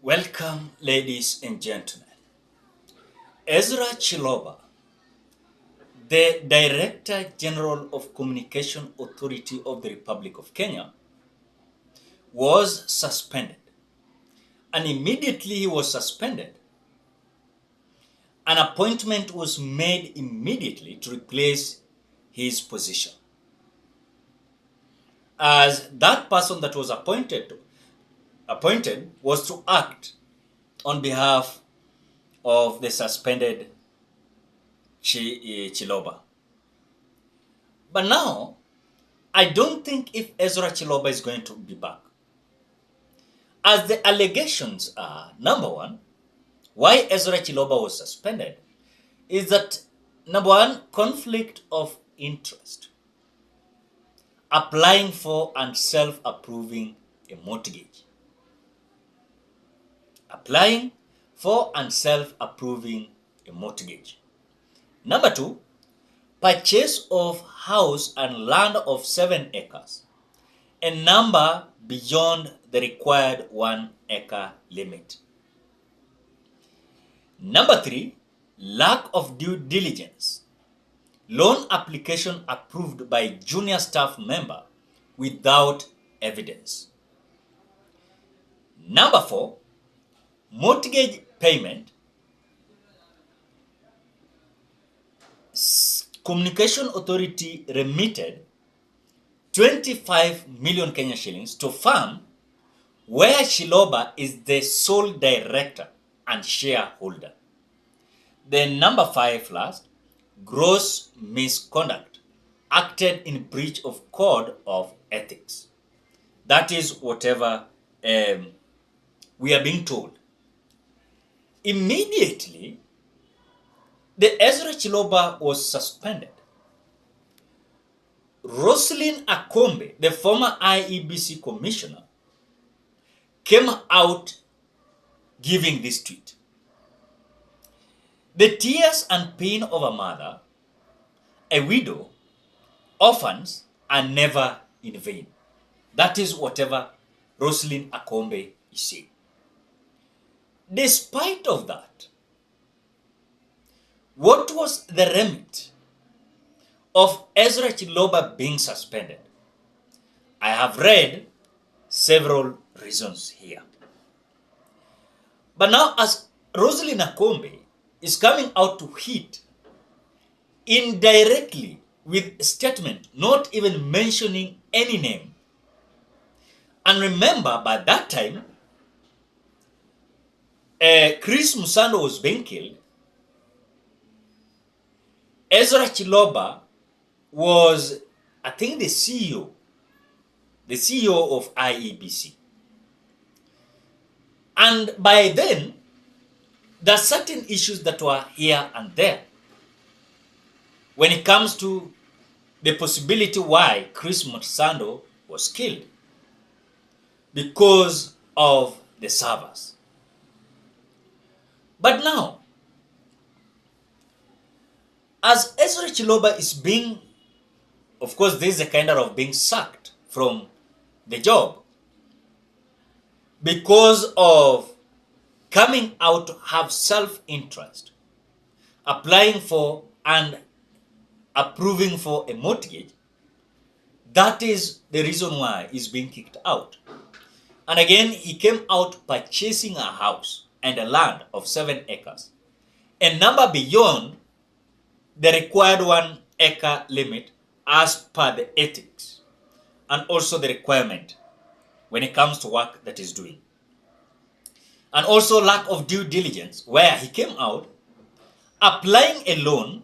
Welcome, ladies and gentlemen. Ezra Chiloba, the Director General of Communication Authority of the Republic of Kenya, was suspended. And immediately he was suspended, an appointment was made immediately to replace his position. As that person that was appointed was to act on behalf of the suspended Chiloba. But now, I don't think if Ezra Chiloba is going to be back. As the allegations are, number one, why Ezra Chiloba was suspended is that, number one, conflict of interest. Applying for and self-approving a mortgage. Applying for and self-approving a mortgage. Number two, purchase of house and land of 7 acres, a number beyond the required 1 acre limit. Number three, lack of due diligence. Loan application approved by junior staff member without evidence. Number four, mortgage payment. Communication Authority remitted 25 million Kenya shillings to farm where Chiloba is the sole director and shareholder. Then number five last, gross misconduct, acted in breach of code of ethics. That is whatever we are being told. Immediately, the Ezra Chiloba was suspended. Roselyne Akombe, the former IEBC commissioner, came out giving this tweet. The tears and pain of a mother, a widow, orphans are never in vain. That is whatever Roselyne Akombe is saying. Despite of that, what was the remit of Ezra Chiloba being suspended? I have read several reasons here. But now as Roselyne Akombe is coming out to hit indirectly with a statement, not even mentioning any name. And remember, by that time, Chris Musando was being killed. Ezra Chiloba was, I think, the CEO of IEBC. And by then, there are certain issues that were here and there. When it comes to the possibility why Chris Musando was killed, because of the servers. But now, as Ezra Chiloba is being, of course, this is a kind of being sacked from the job because of coming out to have self-interest, applying for and approving for a mortgage. That is the reason why he's being kicked out. And again, he came out purchasing a house and a land of 7 acres, a number beyond the required 1 acre limit as per the ethics and also the requirement when it comes to work that he's doing. And also lack of due diligence, where he came out applying a loan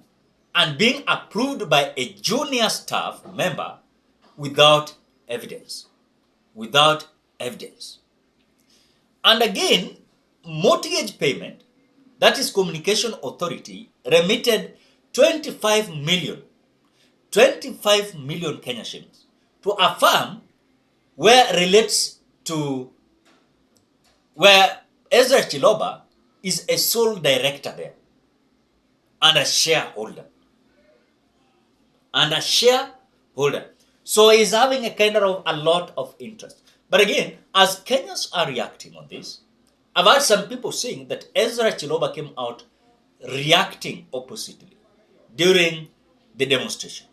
and being approved by a junior staff member without evidence. Without evidence. And again, mortgage payment, that is Communication Authority, remitted 25 million Kenya shillings to a firm where relates to where Ezra Chiloba is a sole director there and a shareholder. So he's having a kind of a lot of interest. But again, as Kenyans are reacting on this, I've heard some people saying that Ezra Chiloba came out reacting oppositely during the demonstration.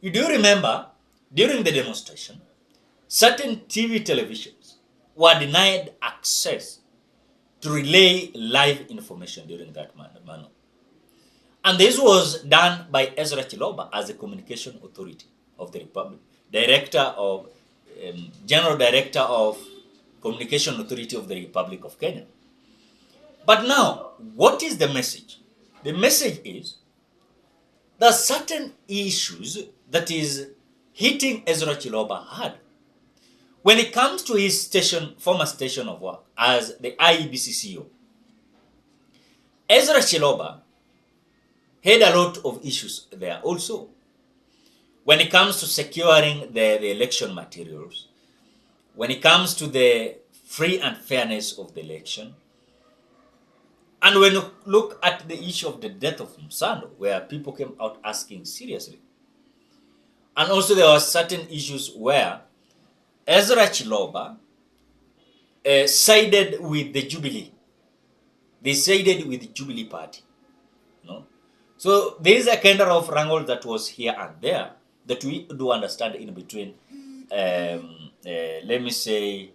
You do remember, during the demonstration, certain TV televisions were denied access to relay live information during that manner. And this was done by Ezra Chiloba as the communication authority of the Republic, General Director of Communication Authority of the Republic of Kenya. But now, what is the message? The message is there are certain issues that is hitting Ezra Chiloba hard. When it comes to his former station of work as the IEBC CEO, Ezra Chiloba had a lot of issues there also. When it comes to securing the election materials, when it comes to the free and fairness of the election, and when you look at the issue of the death of Musando, where people came out asking seriously, and also there were certain issues where Ezra Chiloba sided with the Jubilee. They sided with the Jubilee Party. So there is a kind of wrangle that was here and there that we do understand in between, let me say,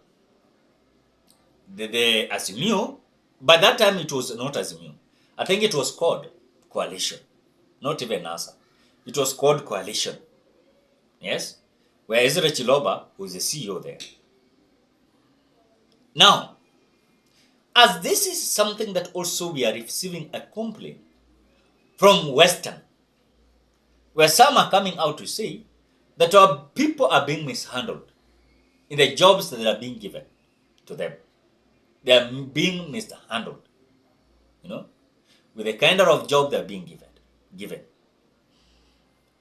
the Azimio. By that time, it was not Azimio. I think it was called Coalition, not even NASA. It was called Coalition. Yes? Where Ezra Chiloba was the CEO there. Now, as this is something that also we are receiving a complaint from Western, where some are coming out to say that our people are being mishandled in the jobs that are being given to them. They are being mishandled, with the kind of job they are being given.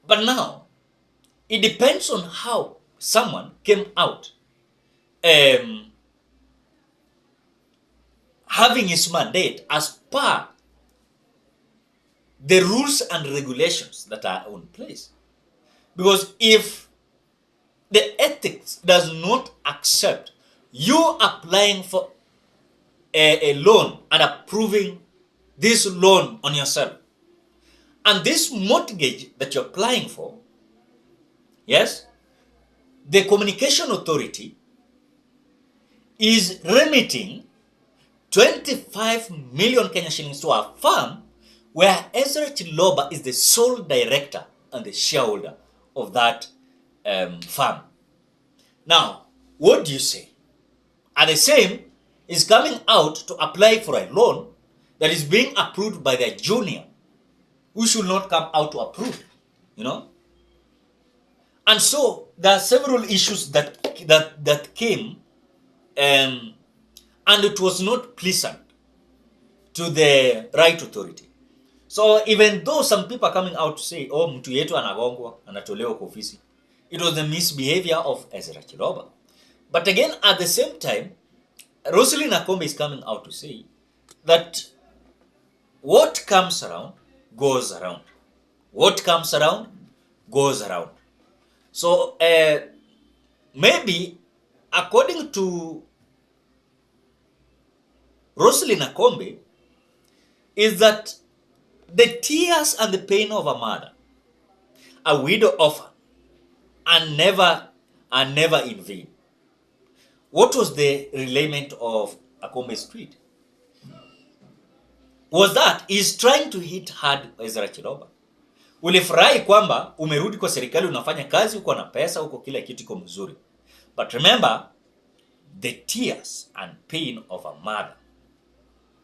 But now, it depends on how someone came out having his mandate as per the rules and regulations that are in place. Because if the ethics does not accept you applying for a loan and approving this loan on yourself, and this mortgage that you're applying for, yes, the communication authority is remitting 25 million Kenya shillings to a firm where Ezra Chiloba is the sole director and the shareholder of that firm. Now, what do you say? And the same is coming out to apply for a loan that is being approved by the junior, who should not come out to approve, And so there are several issues that came, and it was not pleasant to the right authority. So even though some people are coming out to say, oh, mtu yetu anagongwa, anatolewa kwa ofisi, it was the misbehavior of Ezra Chiloba. But again, at the same time, Roselyne Akombe is coming out to say that what comes around goes around. What comes around goes around. So maybe according to Roselyne Akombe, is that the tears and the pain of a mother, a widow orphan, are never in vain. What was the relayment of Akombe's tweet? Was that he's trying to hit hard Ezra Chiloba. Ulifurahi kwamba umerudi kwa serikali, unafanya kazi, uko na pesa, uko kila kitu iko mzuri. But remember, the tears and pain of a mother,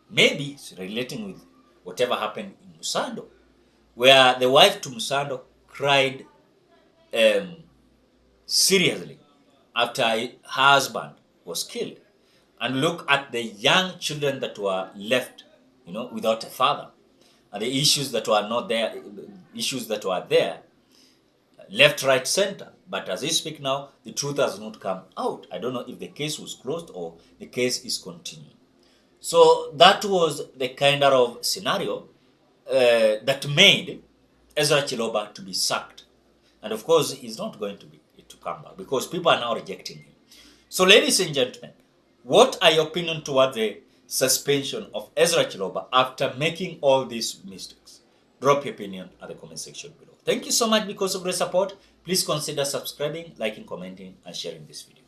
maybe it's relating with whatever happened in Musando, where the wife to Musando cried seriously after her husband was killed. And look at the young children that were left, without a father, and the issues that were not there, left, right, center. But as I speak now, the truth has not come out. I don't know if the case was closed or the case is continuing. So that was the kind of scenario that made Ezra Chiloba to be sacked. And of course, he's not going to come back because people are now rejecting him. So ladies and gentlemen, what are your opinion towards the suspension of Ezra Chiloba after making all these mistakes? Drop your opinion at the comment section below. Thank you so much because of the support. Please consider subscribing, liking, commenting, and sharing this video.